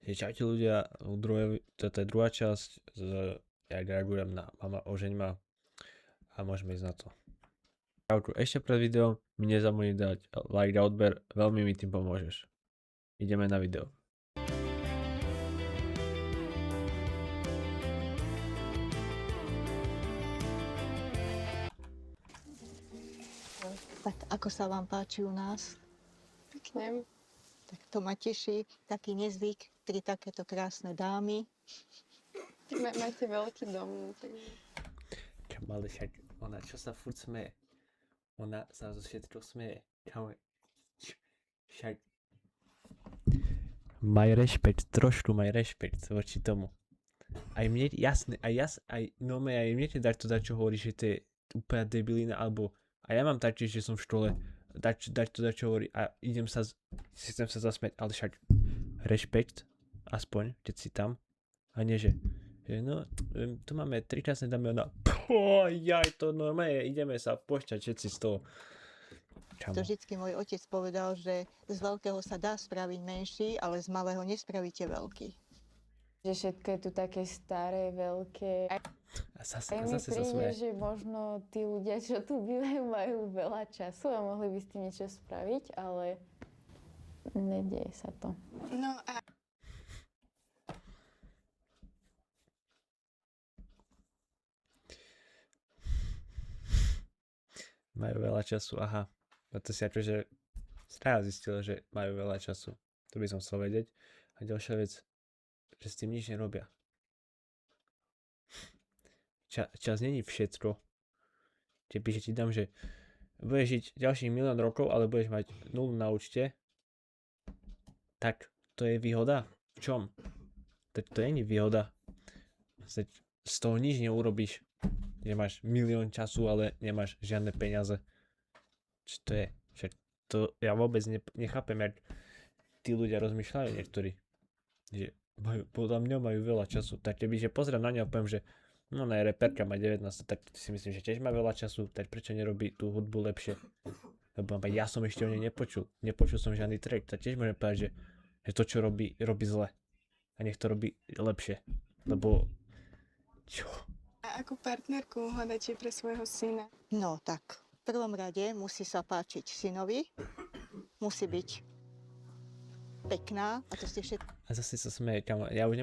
Čaute ľudia, toto je druhá časť, jak reagujem na Mama ožeň ma a môžeme ísť na to. Čauku, ešte pred videom mi nezabudni dať like a odber, veľmi mi tým pomôžeš. Ideme na video. Tak ako sa vám páči u nás? Pekne. Tak to ma teší, taký nezvyk, 3 takéto krásne dámy. Máte veľký dom. Takže... Čo malé však, ona čo sa furt smeje? Ona sa zo všetko smeje. Však... Maj rešpekt, trošku maj rešpekt voči tomu. Aj mne, jasne, aj mne ti dať to, čo hovoríš, že to je úplná debilina, alebo a ja mám taktiež, že som v škole, dať to, čo hovorí a chcem sa zasmiať, ale však rešpekt, aspoň, keď si tam, a nie, že no, tu máme 3 krásne dámy, ona, jaj, to normálne, ideme sa pošťať všetci z toho. To vždycky môj otec povedal, že z veľkého sa dá spraviť menší, ale z malého nespravíte veľký. Že všetko je tu také staré, veľké. A zase mi sa príde, smeje. že možno tí ľudia, čo tu bývajú, majú veľa času a mohli by s tým niečo spraviť, ale nedieje sa to. No a Majú veľa času, aha. A to si akože stále zistil, že majú veľa času. To by som chcel vedieť. A ďalšia vec, že s tým nič nerobia. Čas není všetko. Že ti dám, že budeš žiť ďalších 1 000 000 rokov, ale budeš mať 0 na účte, tak to je výhoda? V čom? To není výhoda. Z toho nič neurobíš. Nemáš 1 000 000 času, ale nemáš žiadne peniaze. Čo to je? Však to ja vôbec nechápem, jak tí ľudia rozmýšľajú niektorí. Že podľa mňa majú veľa času. Tak keby že pozriem na ňa a poviem, že no ona je reperka, má 19, tak si myslím, že tiež má veľa času, tak prečo nerobí tú hudbu lepšie? Lebo ja som ešte o nej nepočul. Nepočul som žiadny track, tak tiež môžem povedať, že to, čo robí zle. A nech to robí lepšie. Lebo čo? a akú partnerku hľadáte pre svojho syna? No tak, v prvom rade musí sa páčiť synovi, musí byť pekná a to ste všetko. A zase sa smeje, kamo. Ja už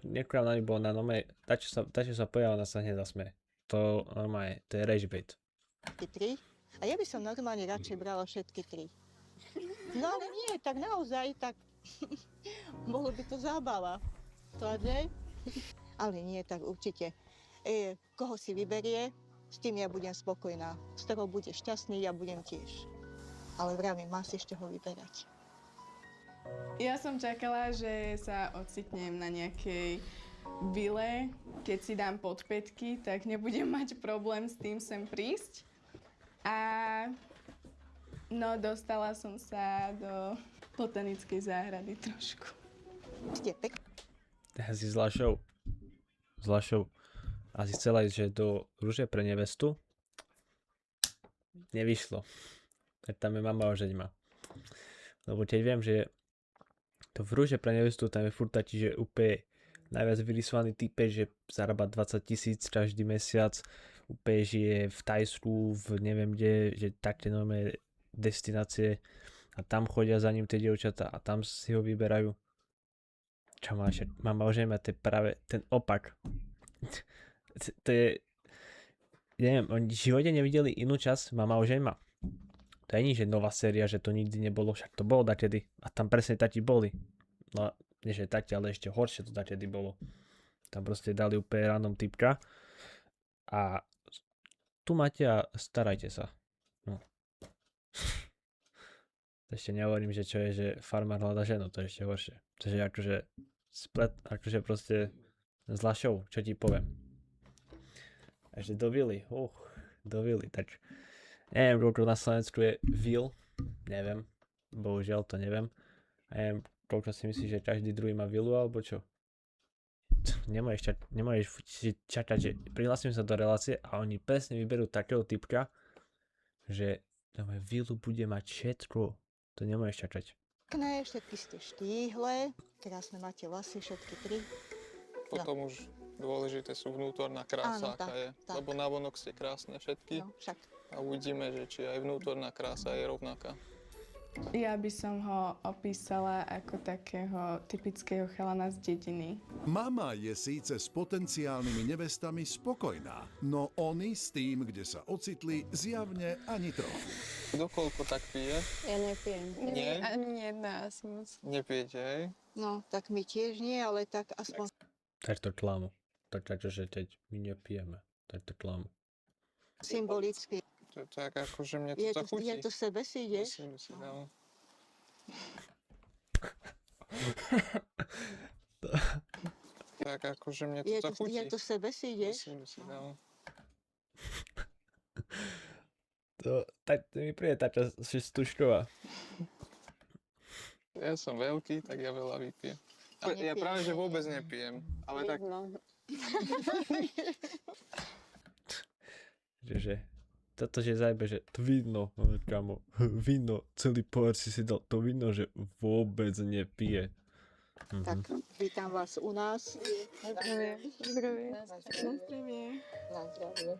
nekurám na nebo na nome, tá čo sa pojavila, ona sa hneď zasmeje. To normálne, to je rage-bait. 3. A ja by som normálne radšej brala všetky 3. No ale nie, tak naozaj, tak bolo by to zábava. To nie? Ale nie, tak určite. Koho si vyberie, s tým ja budem spokojná. S ktorou bude šťastný, ja budem tiež. Ale vravím, má si ešte ho vyberať. Ja som čakala, že sa ocitnem na nejakej vile. Keď si dám podpätky, tak nebudem mať problém s tým sem prísť. A no, dostala som sa do botanickej záhrady trošku. Ste pekná. Asi zlá show. Asi chcela ísť, že do Rúže pre nevestu. Nevyšlo. Tak tam je Mama ožeň ma. Lebo keď viem, že to v Rúže pre nevestu tam je furt taký, že úplne najviac vyrysovaný type, že zarába 20 000 každý mesiac, úplne žije v Tajsku, v neviem kde, že také nové destinácie a tam chodia za ním tie dievčatá a tam si ho vyberajú. Čo máš? Mama ožeň ma, to je práve ten opak. To je, neviem, oni v živote nevideli inú časť Mama ožeň ma. To je nie, že nová séria, že to nikdy nebolo, však to bolo dakedy. A tam presne takí boli. No, nie že takí, ale ešte horšie to dakedy bolo. Tam proste dali úplne random typka. A tu máte a starajte sa. No. Ešte nehovorím, že čo je, že farmár hľada ženu, to je ešte horšie. To je akože proste zlá show, čo ti poviem. Ešte do vily, tak neviem, koľko na Slovensku je vil, neviem, bohužiaľ to neviem. A neviem, koľko si myslíš, že každý druhý má vilu, alebo čo? Nemôžeš čakať, že prihlasím sa do relácie a oni presne vyberú takého typka, že vilu bude mať všetko. To nemôžeš čakať. Všetky ste štíhle, Krásne máte vlasy, všetky tri. Potom už dôležité sú vnútorná krása, Áno, tak, aká je. tak. Lebo navonok ste krásne všetky No, však. a uvidíme, že či aj vnútorná krása je rovnaká. Ja by som ho opísala ako takého typického chalana z dediny. Mama je síce s potenciálnymi nevestami spokojná, no oni s tým, kde sa ocitli, zjavne ani trochu. Kto koľko tak pije? Ja nepijem. Nie? Ani jedna asi moc. Nepijete, hej? No, tak my tiež nie, ale tak aspoň Tak to klamu. To že teď my nepijeme. Tak to klamu. symbolicky. To je tak ako, že mne Je to to, chutí. je to sebe si ideš? Musím si dám. Tak ako, že mne Je to to, chutí. je to sebe si ideš? Musím si dám. Tak to mi príde tá časť stušková. Ja som veľký, tak ja veľa vypijem. Ale ja nepiješ. práve, že vôbec nepijem. Ale tak Vidno. Že toto, že zajbe, že to víno, ale kamo, víno, celý pohár si dal, to víno, že vôbec nepije. Tak vítam vás u nás. Zdravie. Na zdravie. Na zdravie.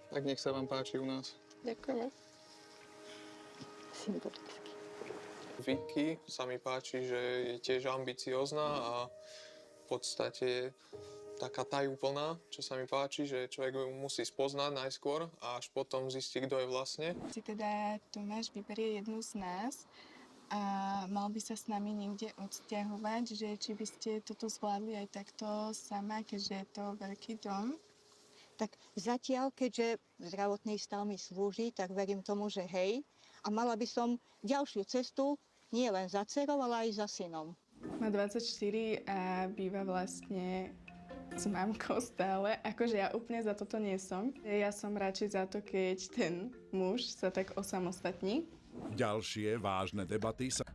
tak nech sa vám páči u nás. Ďakujeme. Symbolicky. Vicky sa mi páči, že je tiež ambiciózna a v podstate je taká tajúplná, čo sa mi páči, že človek ju musí spoznať najskôr a až potom zistí, kto je vlastne. Si teda Tomáš vyberie jednu z nás a mal by sa s nami niekde odsťahovať, že či by ste toto zvládli aj takto sama, keďže je to veľký dom. Tak zatiaľ, keďže zdravotný stav mi slúži, tak verím tomu, že hej. A mala by som ďalšiu cestu, nie len za dcerou, ale aj za synom. Má 24 a býva vlastne s mamkou stále. Akože ja úplne za toto nie som. Ja som radšej za to, keď ten muž sa tak osamostatní. Ďalšie vážne debaty sa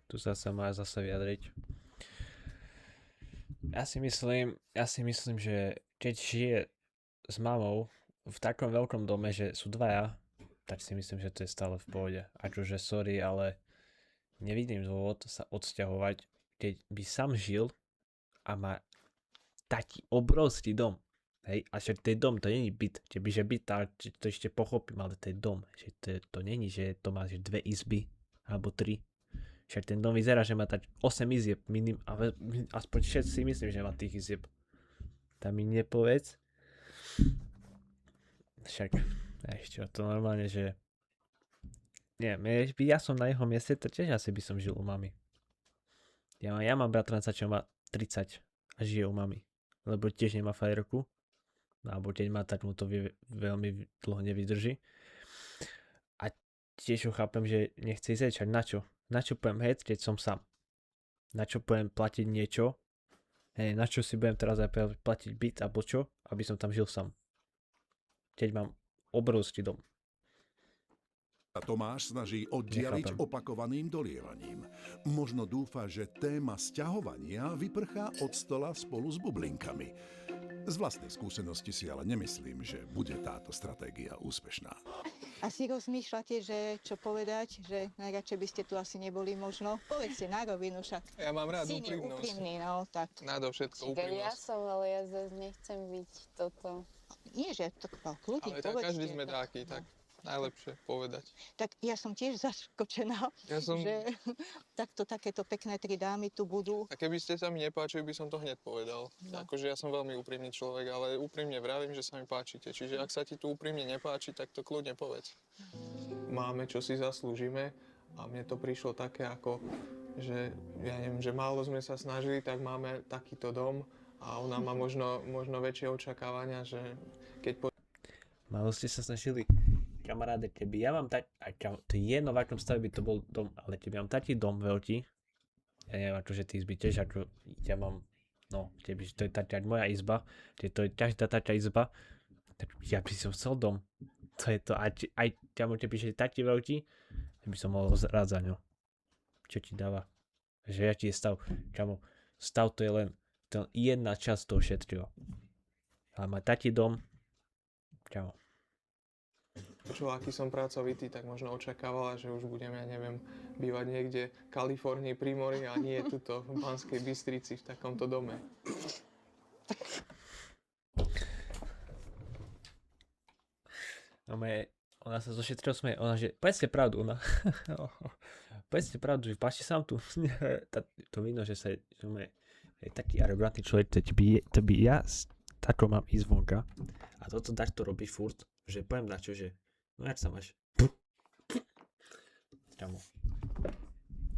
Tu sa má zase vyjadriť. Ja si myslím, že keď žije s mamou v takom veľkom dome, že sú dvaja, tak si myslím, že to je stále v pohode. Akože sorry, ale nevidím dôvod sa odsťahovať, keď by sám žil a má taký obrovský dom. Hej, a však to je dom, to není byt. Kebyže byt, tak to ešte pochopím, ale to je dom. Že to není, že to má že 2 izby, alebo 3. Však ten dom vyzerá, že má tak 8 izieb, ale aspoň 6 si myslím, že má tých izieb. Tam mi nepovedz. Však, ešte to normálne, že neviem, ja som na jeho mieste, to tiež asi by som žil u mami. Ja mám bratranca, čo má 30 a žije u mami. Lebo tiež nemá frajerku. Alebo keď má, tak mu to veľmi dlho nevydrží. A tiež ho chápem, že nechce ísť, však na čo? Na čo budem hec, keď som sám? Na čo budem platiť niečo? Hej, na čo si budem teraz aj platiť byt alebo čo? Aby som tam žil sám. Keď mám obrovský dom. Tomáš snaží oddialiť Nechápem. opakovaným dolievaním. Možno dúfa, že téma sťahovania vyprchá od stola spolu s bublinkami. Z vlastnej skúsenosti si ale nemyslím, že bude táto stratégia úspešná. Asi rozmýšľate, že čo povedať, že najradšej by ste tu asi neboli možno. Povedzte na rovinu, však Ja mám rád syn je úprimnosť. úprimný, no tak. Nadovšetko Ja úprimnosť. som, ale ja zase nechcem byť toto. Nie, že to kľudne Ale tak povedzte. každý sme tak, takí, no. tak najlepšie povedať. Tak ja som tiež zaskočená, Ja som... že takéto pekné 3 dámy tu budú. A keby ste sa mi nepáčili, by som to hneď povedal. Akože ja som veľmi úprimný človek, ale úprimne vravím, že sa mi páčite. Čiže ak sa ti tu úprimne nepáči, tak to kľudne povedz. Máme, čo si zaslúžime a mne to prišlo také ako, že ja neviem, že málo sme sa snažili, tak máme takýto dom a ona má možno väčšie očakávania, že keď Málo ste sa snažili. Kamaráde, keby ja mám to je jedno v akom stave by to bol dom, ale keby mám taký dom veľký, ja neviem, akože ty izby tiež, ako ja mám, no, keby to je taká moja izba, keď to je každá taká izba, tak ja by som chcel dom. To je to, aj keby je taký veľký, by som mohol rád za ňo. Čo ti dáva? Že aký je stav? Kamo, stav to je len jedna časť toho všetkého. Ale má taký dom, kamo. čo aký som pracovitý, tak možno očakávala, že už budem, ja neviem, bývať niekde v Kalifornii pri mori a nie tuto v Banskej Bystrici v takomto dome. No ona sa zo všetkého smeje, ona že, povedzte pravdu, ona. Povedzte pravdu, že páči sa vám tu. To vidno, že je taký arrogantný človek, to by ja tako mám ísť vonka a toto takto robí furt, že poviem na čo, že no jak sa máš? Kámo.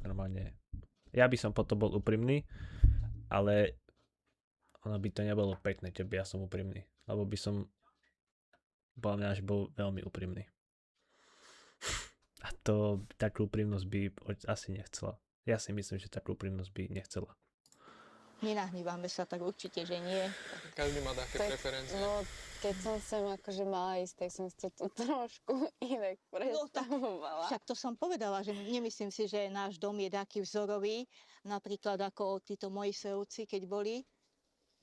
Normálne. Ja by som potom bol úprimný, ale ono by to nebolo pekné, keby ja som úprimný, lebo by som podľa mňa, že bol veľmi úprimný. A to takú úprimnosť by asi nechcela. Ja si myslím, že takú úprimnosť by nechcela. Nenahnívame sa, tak určite, že nie. Každý má také Tak, preferencie. no, keď som sem akože mala ísť, tak som si to tu trošku inak predstavovala. Však to som povedala, že nemyslím si, že náš dom je taký vzorový, napríklad ako títo Mojsejovci, keď boli.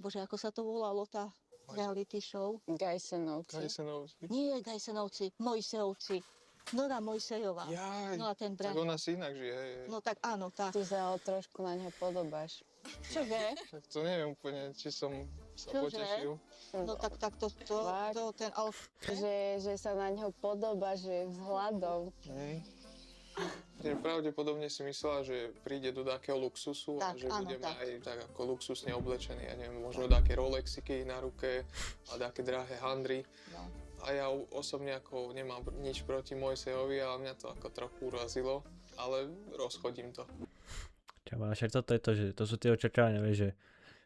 Bože, ako sa to volalo, tá reality show? Gajsenovci. Kajsenovci. Nie Gajsenovci, Mojsejovci. Nora Mojsejová. Jaj, No a ten tak brat. ona si inak žije. No tak áno, tak. Ty sa ale trošku na ňo podobáš. Čože? Tak to neviem úplne, či som sa Čože? potešil. No tak Fakt? ten Alf. Že sa na ňo podobá, že vzhľadom. Že pravdepodobne si myslela, že príde do takého luxusu a Tak, že áno, budeme tak. aj tak ako luxusne oblečení. Ja neviem, možno také Rolexiky na ruke a také drahé handry. No. A ja osobne ako nemám nič proti Mojsejovi, ale mňa to ako trochu urazilo. Ale rozchodím to. Však toto je to, že to sú tie očakávania, vieš,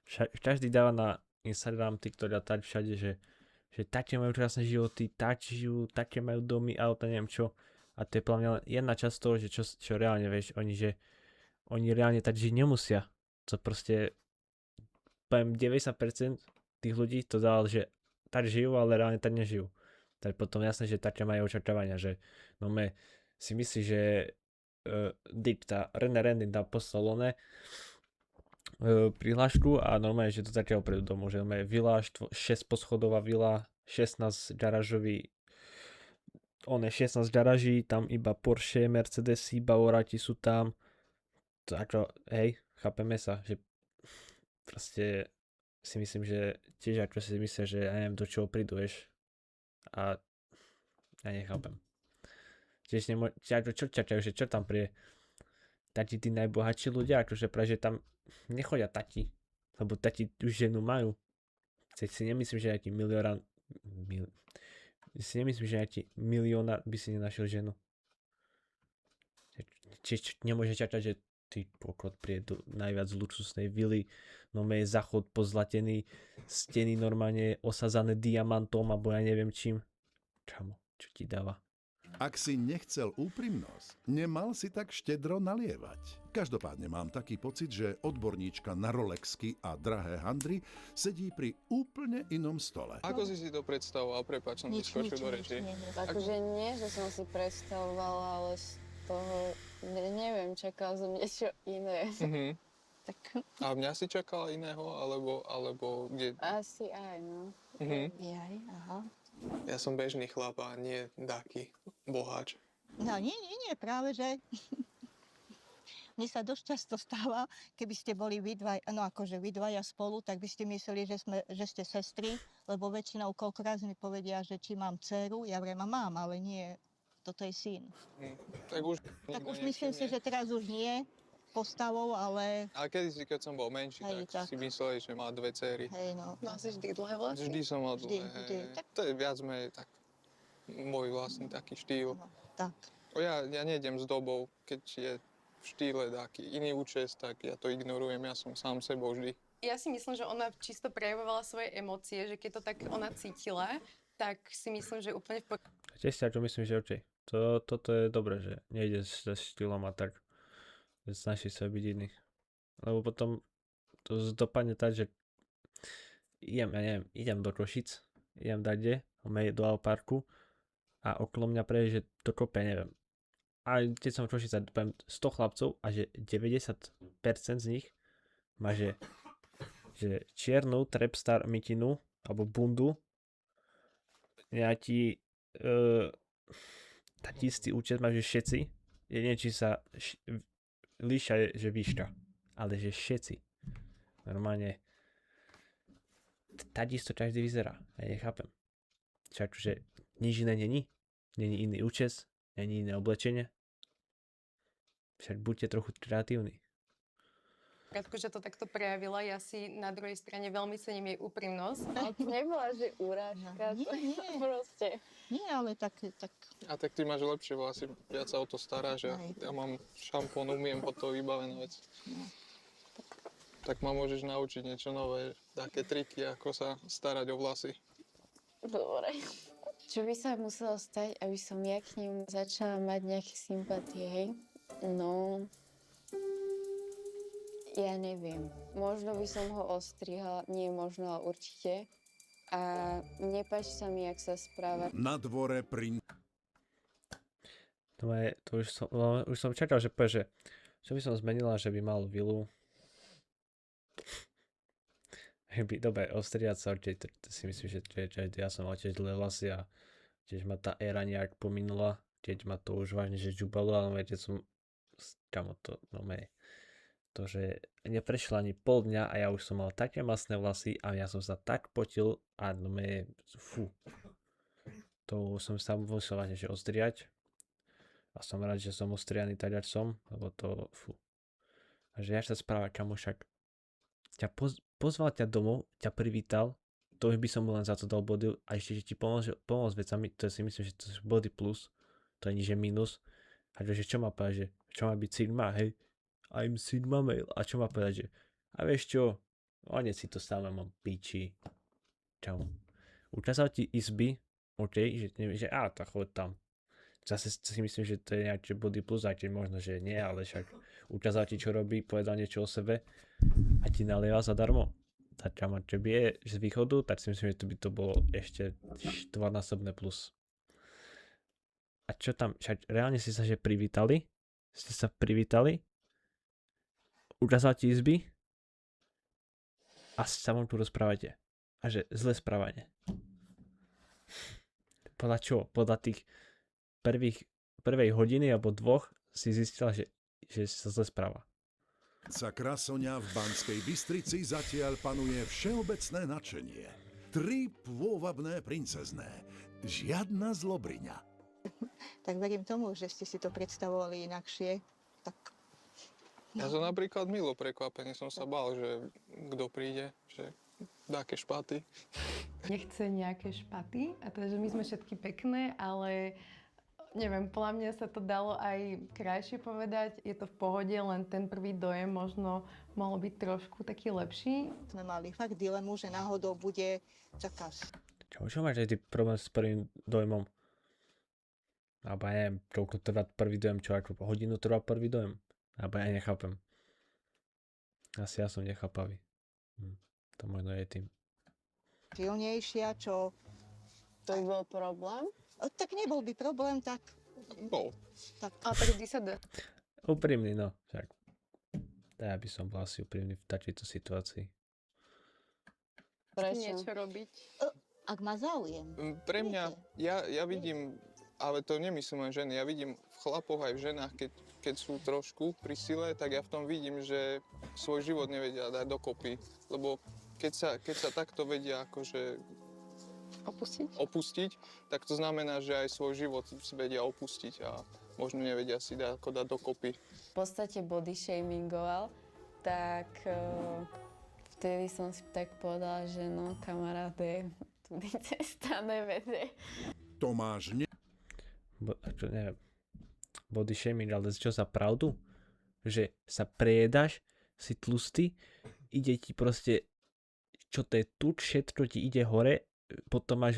že každý dáva na Instagram, TikTok a tak všade, že také majú krásne životy, tak žijú, také majú domy, auta, neviem čo. A to je podľa mňa len jedna časť toho, že čo reálne, vieš, oni reálne tak žiť nemusia. To proste, poviem, 90% tých ľudí to dával, že tak žijú, ale reálne tak nežijú. Tak potom jasné, že také majú očakávania, že no si myslí, že Dick, tá René Randy tam poslal prihlášku a normálne, že to takého predu domu, že máme vila, 6 poschodová vila, 16 garážový, 16 garáží, tam iba Porsche, Mercedesy, Bavoráti sú tam, to ako, hej, chápeme sa, že proste si myslím, že tiež ako si myslia, že ja neviem, do čoho prídu, vieš, a ja nechápem. Tiež čo čakajú, že čo tam príde? Tati tí najbohatší ľudia, akože práve, že tam nechodia tati, lebo tati už ženu majú. Si nemyslím, že nejaký milionár by si nenašiel ženu. Čiže nemôže čakať, že ty pokot príde do najviac luxusnej vily, no je záchod pozlatený, steny normálne osazané diamantom, alebo ja neviem čím. Čamo, čo ti dáva? Ak si nechcel úprimnosť, nemal si tak štedro nalievať. Každopádne mám taký pocit, že odborníčka na Rolexky a drahé handry sedí pri úplne inom stole. Ako si to predstavoval? Prepáč, som ti skočil do reči. Akože nie, že som si predstavovala, ale z toho, neviem, čakala som niečo iné. Tak A mňa si čakala iného, alebo kde? Asi aj, no. jaj, aha. Ja som bežný chlap a nie taký boháč. No nie, práve že mne sa dosť často stáva, keby ste boli vy dvaja spolu, tak by ste mysleli, že ste sestry, lebo väčšinou koľkokrát mi povedia, že či mám dceru, ja vrem, mám, ale nie, toto je syn. Tak už Myslím si, že teraz už nie postavou, ale A kedysi, keď som bol menší, Hej, tak tak. si mysleli, že má 2 dcery. hej no. Mal si vždy dlhé vlasy? Vždy som mal Vždy, dlhé. vždy. Tak- To je viac menej tak môj vlastný taký štýl. No, tak. Ja nejdem s dobou, keď je v štýle taký iný účes, tak ja to ignorujem, ja som sám sebou vždy. Ja si myslím, že ona čisto prejavovala svoje emócie, že keď to tak ona cítila, tak si myslím, že úplne v poriadku. Tiež si ako myslím, že okej. Toto je dobré, že nejde s štýlom a tak. Snaží sa byť iný. Lebo potom to dopadne tak, že idem do Košic, idem dať do Alparku a okolo mňa prejde, že to kope, neviem. A keď som v Košicach, poviem 100 chlapcov a že 90% z nich má, že čiernu trapstar mikinu alebo bundu, nejaký taký istý účet majú, že všetci, jedine či sa líšia, že výška, ale že všetci. Normálne, takisto každý vyzerá, ja nechápem. Však, že nič iné není iný účes, není iné oblečenie. Však buďte trochu kreatívni. Krátko, že to takto prejavila, ja si na druhej strane veľmi cením jej úprimnosť. Ale to nebola, že urážka. Nie, to je nie. proste. Nie, ale tak A tak ty máš lepšie vlasy, viac sa o to staráš, Aj. ja mám šampón, umiem po to vybavené veci. Tak ma môžeš naučiť niečo nové, také triky, ako sa starať o vlasy. Dobre. Čo by sa muselo stať, aby som ja k ním začala mať nejaké sympatie, hej? No, ja neviem. Možno by som ho ostrihala, nie možno, ale určite. A nepáči sa mi, jak sa správa. Na dvore princ To už som čakal, že povie, že čo by som zmenila, že by mal vilu. Dobre, ostriať sa, určite, to si myslím, že ja som mal tiež dlhé vlasy a tiež ma tá éra nejak pominula, tiež ma to už vážne, že džubalo, ale viete, som, kamo to, to, že neprešlo ani pol dňa a ja už som mal také masné vlasy a ja som sa tak potil a fú. To som sa musel vážne, že ostriať. A som rád, že som ostrianý tak, jak som, lebo to, fú. A že ja sa správa, kamo, však ťa pozval ťa domov, ťa privítal, to by som mu len za to dal body a ešte, že ti pomôcť vecami, to si myslím, že to je body plus, to je že minus. A že čo má povedať, že čo má byť Sigma, hej, I'm Sigma male, a čo má povedať, že a vieš čo, oni si to samé mám piči, čau. Ukázal ti izby, OK, že tak choď tam. Zase si myslím, že to je nejaké body plus, aj keď možno, že nie, ale však ukázal ti, čo robí, povedal niečo o sebe a ti nalieva zadarmo. Tak kama, čo by je z východu, tak si myslím, že to by to bolo ešte 4-násobné plus. A čo tam, však reálne ste sa že privítali? Ste sa privítali? Ukázal ti izby? A sa vám tu rozprávate. A že zlé správanie. Podľa čo? Podľa tých prvej hodiny alebo dvoch si zistila, že sa zle správa. sa Krasoňa v Banskej Bystrici zatiaľ panuje všeobecné nadšenie. 3 pôvabné princezné. Žiadna zlobriňa. tak verím tomu, že ste si to predstavovali inakšie. Tak Ja som napríklad milo prekvapený, som sa bál, že kto príde, že dáke špaty. Nechce nejaké špaty, a teda, že my sme všetky pekné, ale neviem, podľa mňa sa to dalo aj krajšie povedať. Je to v pohode, len ten prvý dojem možno mohol byť trošku taký lepší. sme mali fakt dilemu, že náhodou bude zakaz. Čo máš aj ty problém s prvým dojmom? Alebo ja neviem, koľko trvá prvý dojem, čo ako hodinu trvá prvý dojem? Alebo ja nechápem. Asi ja som nechápavý. To možno je tým. Silnejšia, čo... To by bol problém. Tak nebol by problém, tak... Bol. Ale tak vždy sa dá. Úprimný, no. Však. Ja by som bol asi úprimný v takejto situácii. Prečo? Niečo robiť. Ak má záujem. Pre mňa, ja vidím, ale to nemyslím len ženy, ja vidím v chlapoch aj v ženách, keď sú trošku pri sile, tak ja v tom vidím, že svoj život nevedia dať dokopy. Lebo keď sa takto vedia akože opustiť, tak to znamená, že aj svoj život vedia opustiť a možno nevedia si ako dať dokopy. V podstate body shamingoval, tak vtedy som si tak povedala, že no kamaráde, tudy cesta nevede. Tomáš Čo neviem. Body shaming, ale čo za pravdu? Že sa prejedaš, si tlustý, ide ti proste, čo to je tuč, všetko ti ide hore, potom máš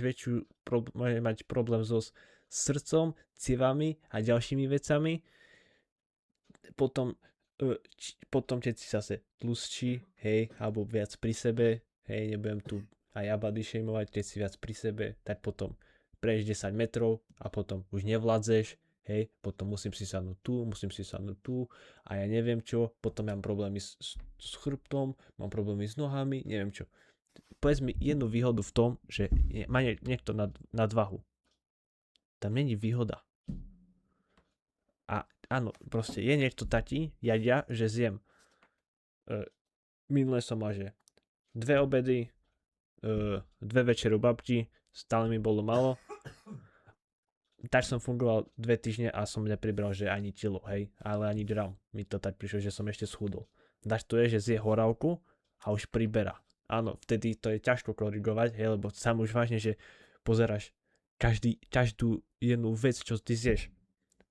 môžeš mať problém so srdcom, cievami a ďalšími vecami. Potom keď si zase tlustší, hej, alebo viac pri sebe, hej, nebudem tu aj ja body shamovať, keď si viac pri sebe, tak potom prejdeš 10 metrov a potom už nevládzeš, hej, potom musím si sadnúť tu a ja neviem čo, potom mám problémy s chrbtom, mám problémy s nohami, neviem čo. Povedz mi jednu výhodu v tom, že má niekto nadvahu. tam není výhoda. A áno, proste je niečo tati, jadia, že zjem. Minule som mal, že 2 obedy, 2 večeru babti, stále mi bolo málo. Tak som fungoval 2 týždne a som nepribral, že ani kilo, hej, ale ani gram. Mi to tak prišlo, že som ešte schudol. Daž to je, že zje horálku a už priberá. Áno, vtedy to je ťažko korigovať, hej, lebo sam už vážne, že pozeráš každú jednu vec, čo ty zješ.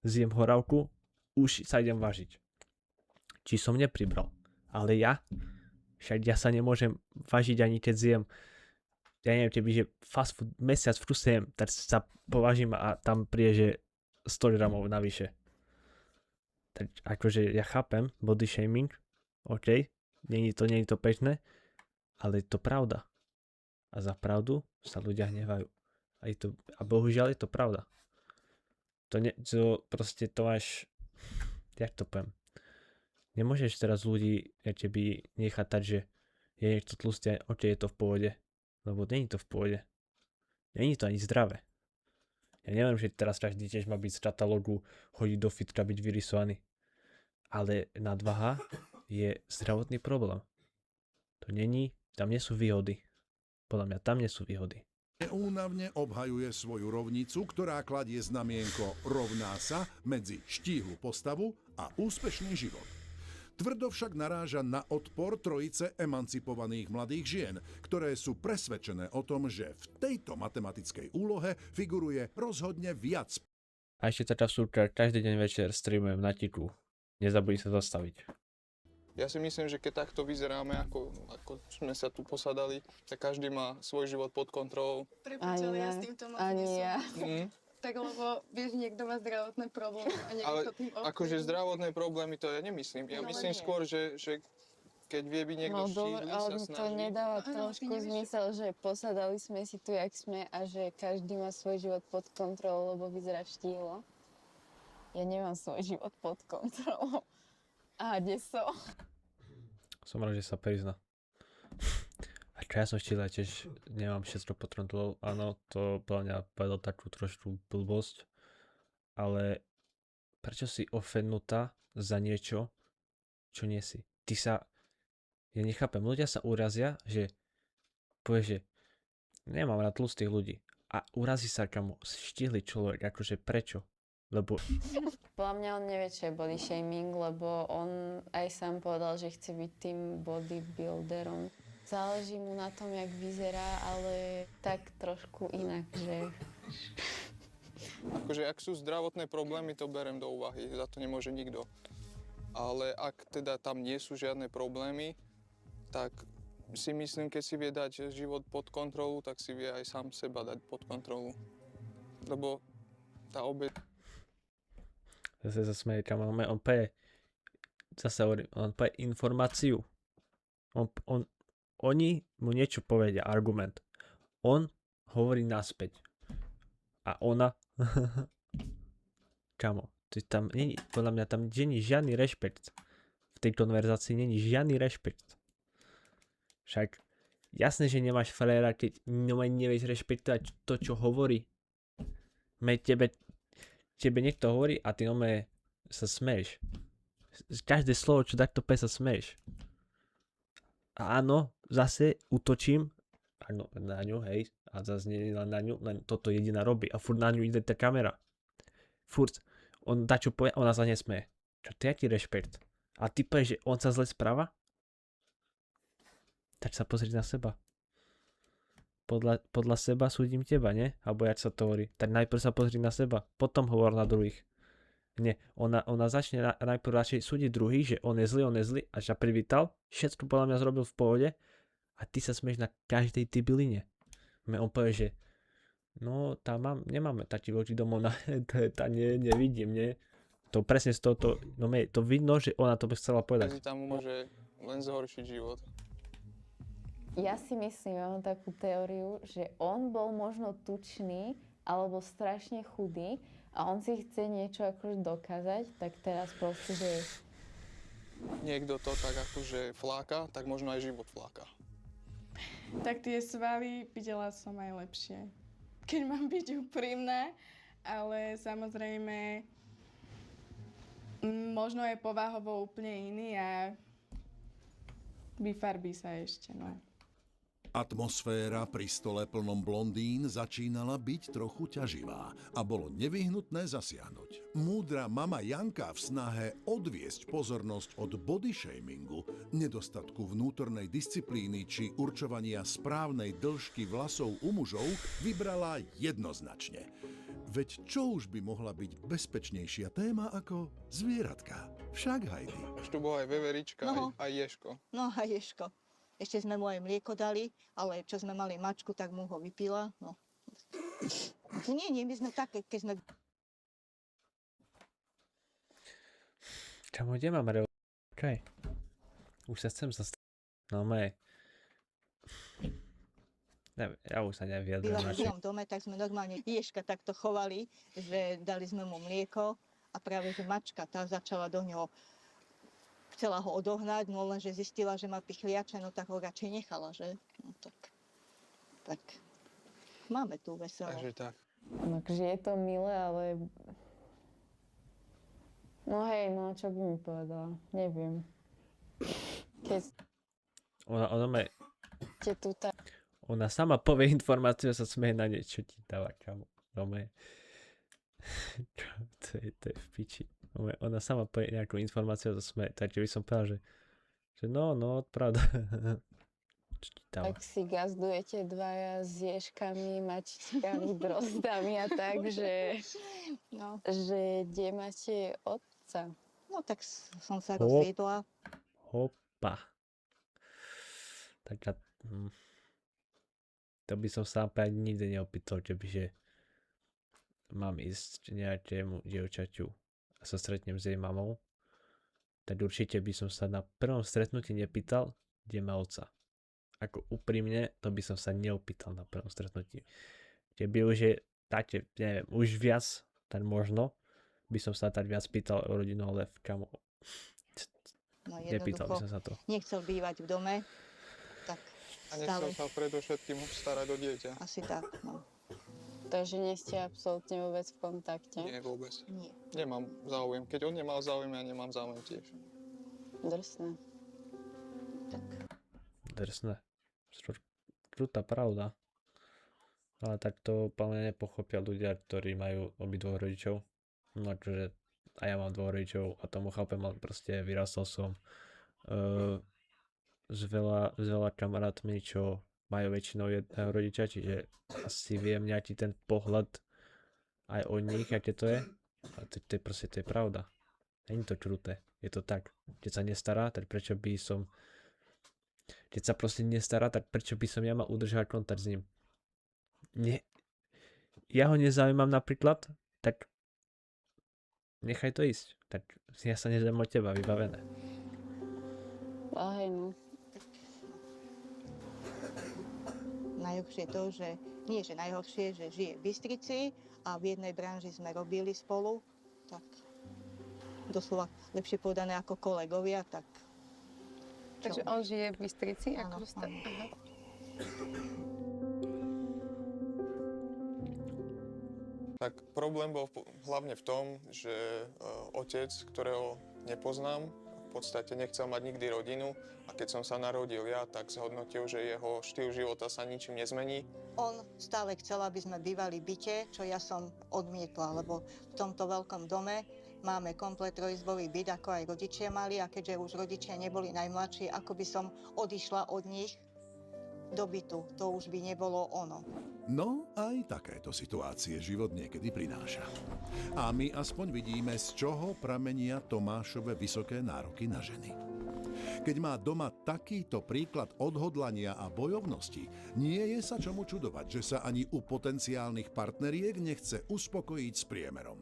Zjem horálku, už sa idem vážiť. Či som nepribral. Ale však ja sa nemôžem vážiť ani keď zjem, ja neviem, keby, že fast food mesiac frustrujem, tak sa povážim a tam príde, že 100 gramov navyše. Tak akože ja chápem body shaming, OK, není to pekné, ale je to pravda. A za pravdu sa ľudia hnevajú. A bohužiaľ je to pravda. To proste to máš, jak to poviem, nemôžeš teraz ľudí keby nechať tak, že je niečo tlusté, OK, je to v pohode. Lebo není to v pohode. Není to ani zdravé. Ja neviem, že teraz každý tiež má byť z katalógu, chodiť do fitka, byť vyrysovaný. Ale nadvaha je zdravotný problém. Tam nie sú výhody. Podľa mňa tam nie sú výhody. Únavne obhajuje svoju rovnicu, ktorá kladie znamienko rovná sa medzi štíhlu postavu a úspešný život. Tvrdo však naráža na odpor trojice emancipovaných mladých žien, ktoré sú presvedčené o tom, že v tejto matematickej úlohe figuruje rozhodne viac. A ešte taká vsúka, každý deň večer streamujem na Tiku. Nezabudni sa zastaviť. Ja si myslím, že keď takto vyzeráme, ako sme sa tu posadali, tak každý má svoj život pod kontrolou. Prepáč, ale ja s týmto moc Ani ja. Tak lebo, vieš, niekto má zdravotné problémy a niekto Ale to tým ovplyvní. akože zdravotné problémy to ja nemyslím. Ja No, myslím nie. skôr, že keď vie byť niekto No dobre, štíhly, ale sa mi to snaží. nedáva Áno, ty trošku nevieš- zmysel, že posadali sme si tu, jak sme a že každý má svoj život pod kontrolou, lebo vyzerá štíhlo. Ja nemám svoj život pod kontrolou. A kde som? Som rád, že sa prizná. A čo ja som štýle, tiež nemám všetko pod kontrolou. Áno, to podľa mňa povedal takú trošku blbosť. Ale prečo si ofennutá za niečo, čo nie si? Ja nechápem, ľudia sa urazia, že povie, že nemám rád tlustých ľudí. A urazí sa kamo štíhly človek, akože prečo? Lebo Podľa mňa on nevie, čo je body shaming, lebo on aj sám povedal, že chce byť tým bodybuilderom. Záleží mu na tom, jak vyzerá, ale tak trošku inak, že... Akože ak sú zdravotné problémy, to berem do úvahy, za to nemôže nikto. Ale ak teda tam nie sú žiadne problémy, tak si myslím, keď si vie dať život pod kontrolu, tak si vie aj sám seba dať pod kontrolu. Lebo tá zase sa smeje, kam on povie, zase hovorím, on povie informáciu. Oni mu niečo povedia, argument. On hovorí naspäť. A ona... Kamo, tam není, podľa mňa tam není žiadny rešpekt. V tej konverzácii není žiadny rešpekt. Však jasné, že nemáš frajera, keď nevieš rešpektovať to, čo hovorí. Tebe niekto hovorí a ty sa smeješ. Každé slovo, čo takto sa smeješ. A áno, zase útočím na ňu, hej, a zase nie len na ňu, len toto jediná robí a furt na ňu ide tá kamera. Furt, on dá čo povie, ona sa nesmeje. Čo to je aký rešpekt? A ty povieš, že on sa zle správa? Tak sa pozri na seba. Podľa seba súdim teba, nie? Alebo jak sa to hovorí. Tak najprv sa pozri na seba, potom hovor na druhých. Nie, ona začne najprv radšej súdiť druhých, že on je zlý, až sa privítal, všetko podľa mňa zrobil v pohode a ty sa smeješ na každej ty byline. On povie, že no, nemáme taký voči domov, nevidím, nie? To presne z toho, to vidno, že ona to by chcela povedať. tam môže len zhoršiť život. Ja si myslím, ja mám takú teóriu, že on bol možno tučný alebo strašne chudý a on si chce niečo akože dokázať, tak teraz proste, že... Niekto to tak akože fláka, tak možno aj život fláka. Tak tie svaly videla som aj lepšie. Keď mám byť úprimná, ale samozrejme možno je povahovo úplne iný a vyfarbí sa ešte, no. Atmosféra pri stole plnom blondín začínala byť trochu ťaživá a bolo nevyhnutné zasiahnuť. Múdra mama Janka v snahe odviesť pozornosť od body shamingu, nedostatku vnútornej disciplíny či určovania správnej dĺžky vlasov u mužov vybrala jednoznačne. Veď čo už by mohla byť bezpečnejšia téma ako zvieratka? Však, Heidi. Už tu bola aj veverička, No. aj Ješko. No a Ješko. Ešte sme mu aj mlieko dali, ale čo sme mali mačku, tak mu ho vypila. No. Nie, my sme také, keď sme... Čamo, kde mám Čaj. Už sa chcem zastaviť. No maj. Ja už sa nevyjadrujem. Bývali v tom dome, tak sme normálne Ješka takto chovali, že dali sme mu mlieko a práve, že mačka tá začala do ňoho, chcela ho odohnať, no lenže zistila, že má pichliače, no tak ho radšej nechala, že? No tak máme tu veselo. Takže tak. Takže je to milé, ale... No hej, no čo by mi povedala? Neviem. Keď Ona sama povie informáciu a sa smeje na niečo ti dáva, čamo. To je v piči. Ona sama povie nejakú informáciu a sa smeje. Takže by som povedal, že no, pravda. Čo ti dáva? tak si gazdujete dvaja s ježkami, mačičkami, drozdami a tak, že kde máte otca? No tak som sa rozviedla. Hopa. Tak to by som sa napríklad nikdy neopýtal, že mám ísť nejakému dievčaťu a sa stretnem s jej mamou, tak určite by som sa na prvom stretnutí nepýtal, kde má otca. Ako úprimne, to by som sa neopýtal na prvom stretnutí. Keby už je také, neviem, už viac, tak možno by som sa tak viac pýtal o rodinu, ale v čamu. No Nepýtal by som sa to. nechcel bývať v dome, tak A nechcel sa predovšetkým starať o dieťa. asi tak, no. Takže nie ste absolútne vôbec v kontakte? Nie, vôbec. Nie. Nemám záujem. Keď on nemal záujem, ja nemám záujem tiež. Drsné. Drsné. Krutá pravda. Ale tak to plne nepochopia ľudia, ktorí majú obidvoch rodičov. No akože a ja mám dvoch rodičov a tomu chápem, ale proste vyrastol som s veľa kamarátmi, čo majú väčšinou jedného rodiča, čiže asi viem nejaký ten pohľad aj od nich, aké to je. A to je proste, to je pravda. Není to kruté. Je to tak. Keď sa nestará, tak prečo by som... Keď sa proste nestará, tak prečo by som ja mal udržať kontakt s ním? Ja ho nezaujímam napríklad, tak nechaj to ísť. Tak ja sa nežem od teba, vybavené. Ale hej, no. Najhoršie je to, že nie že najhoršie, že žije v Bystrici a v jednej branži sme robili spolu, tak doslova lepšie povedané ako kolegovia, tak... Takže on žije v Bystrici? Áno, Akože ste... áno. Aha. Tak problém bol hlavne v tom, že otec, ktorého nepoznám, v podstate nechcel mať nikdy rodinu a keď som sa narodil ja, tak zhodnotil, že jeho štýl života sa ničím nezmení. On stále chcel, aby sme bývali v byte, čo ja som odmietla, lebo v tomto veľkom dome máme komplet trojizbový byt, ako aj rodičia mali a keďže už rodičia neboli najmladší, ako by som odišla od nich do bytu. To už by nebolo ono. No, aj takéto situácie život niekedy prináša. A my aspoň vidíme, z čoho pramenia Tomášove vysoké nároky na ženy. Keď má doma takýto príklad odhodlania a bojovnosti, nie je sa čomu čudovať, že sa ani u potenciálnych partneriek nechce uspokojiť s priemerom.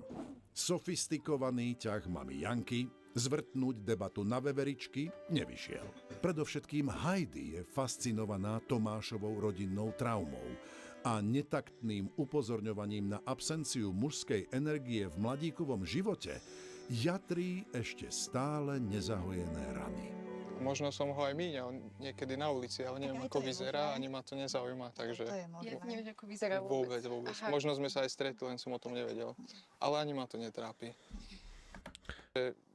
Sofistikovaný ťah mami Janky zvrtnúť debatu na veveričky nevyšiel. Predovšetkým Heidi je fascinovaná Tomášovou rodinnou traumou a netaktným upozorňovaním na absenciu mužskej energie v mladíkovom živote jatrí ešte stále nezahojené rany. Možno som ho aj míňal niekedy na ulici, ale neviem, aj ako to je vyzerá, možné. ani ma to nezaujíma, takže To je možné. Nevieš, ako vyzerá vôbec. Aha. Možno sme sa aj stretli, len som o tom nevedel. Ale ani ma to netrápi.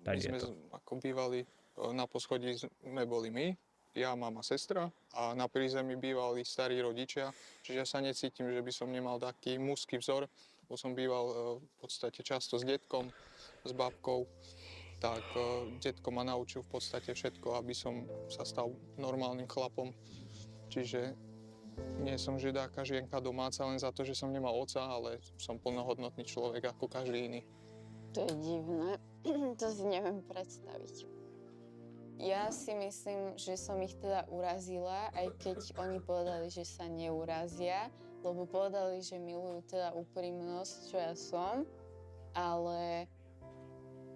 Tak My je sme to. ako bývali, na poschodí sme boli my, ja, mama, sestra a na prízemí bývali starí rodičia, čiže ja sa necítim, že by som nemal taký mužský vzor, bo som býval v podstate často s detkom, s babkou, tak detko ma naučil v podstate všetko, aby som sa stal normálnym chlapom. Čiže nie som židáka, žienka domáca len za to, že som nemal otca, ale som plnohodnotný človek ako každý iný. To je divné, to si neviem predstaviť. Ja si myslím, že som ich teda urazila, aj keď oni povedali, že sa neurazia, lebo povedali, že milujú teda úprimnosť, čo ja som, ale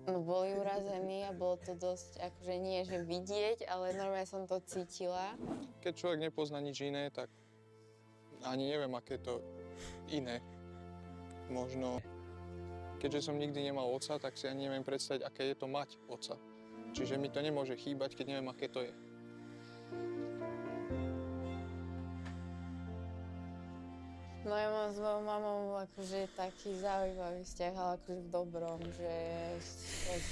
no, boli urazení a bolo to dosť, akože nie, že vidieť, ale normálne som to cítila. Keď človek nepozná nič iné, tak ani neviem, aké to iné. Možno, keďže som nikdy nemal otca, tak si ani neviem predstaviť, aké je to mať otca. Čiže mi to nemôže chýbať, keď neviem, aké to je. No ja mám s mojou mamou akože taký zaujímavý vzťah, ale akože v dobrom, že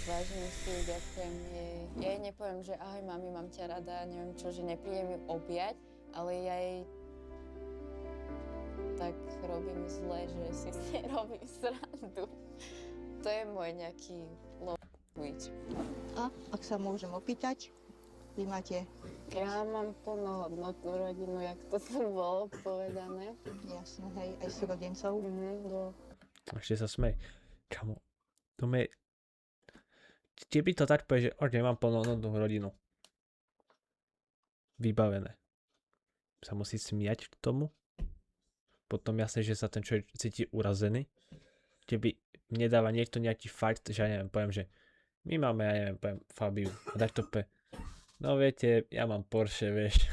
vážim si ju, ďakujem jej. Ja jej nepoviem, že ahoj mami, mám ťa rada, neviem čo, že neprídem ju objať, ale ja jej tak robím zle, že si s nej robím srandu. To je môj nejaký love switch. A ak sa môžem opýtať, vy máte Ja mám plnohodnotnú rodinu, jak to tu bolo povedané. jasne, hej, aj súrodencov. Ešte sa smej. Kamo, to mi... Ti by to tak povie, že ok, mám plnohodnotnú rodinu. Vybavené. Sa musí smiať k tomu. Potom jasne, že sa ten človek cíti urazený. Keby mne dáva niekto nejaký fakt, že ja neviem, poviem, že my máme, ja neviem, poviem Fabiu. A tak to povie. No viete, ja mám Porsche, vieš.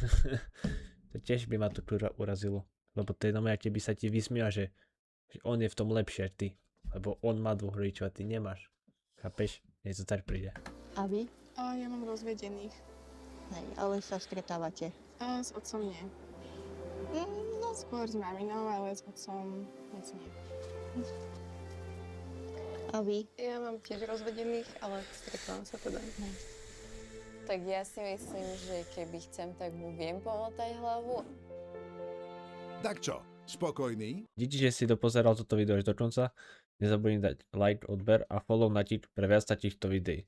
To tiež by ma to kurva urazilo. Lebo to je znamená, keby sa ti vysmiela, že on je v tom lepšie ako ty. Lebo on má dvoch rodičov a ty nemáš. Chápeš? Niečo tak príde. A vy? A ja mám rozvedených. Hej, ale sa stretávate. A s otcom nie. No skôr s maminou, ale s otcom moc nie. A vy? Ja mám tiež rozvedených, ale stretávam sa teda. Tak ja si myslím, že keby chcem, tak mu viem pomotať hlavu. Tak čo, spokojný? Díky, že si dopozeral toto video až do konca. Nezabudni dať like, odber a follow na pre viac takýchto videí.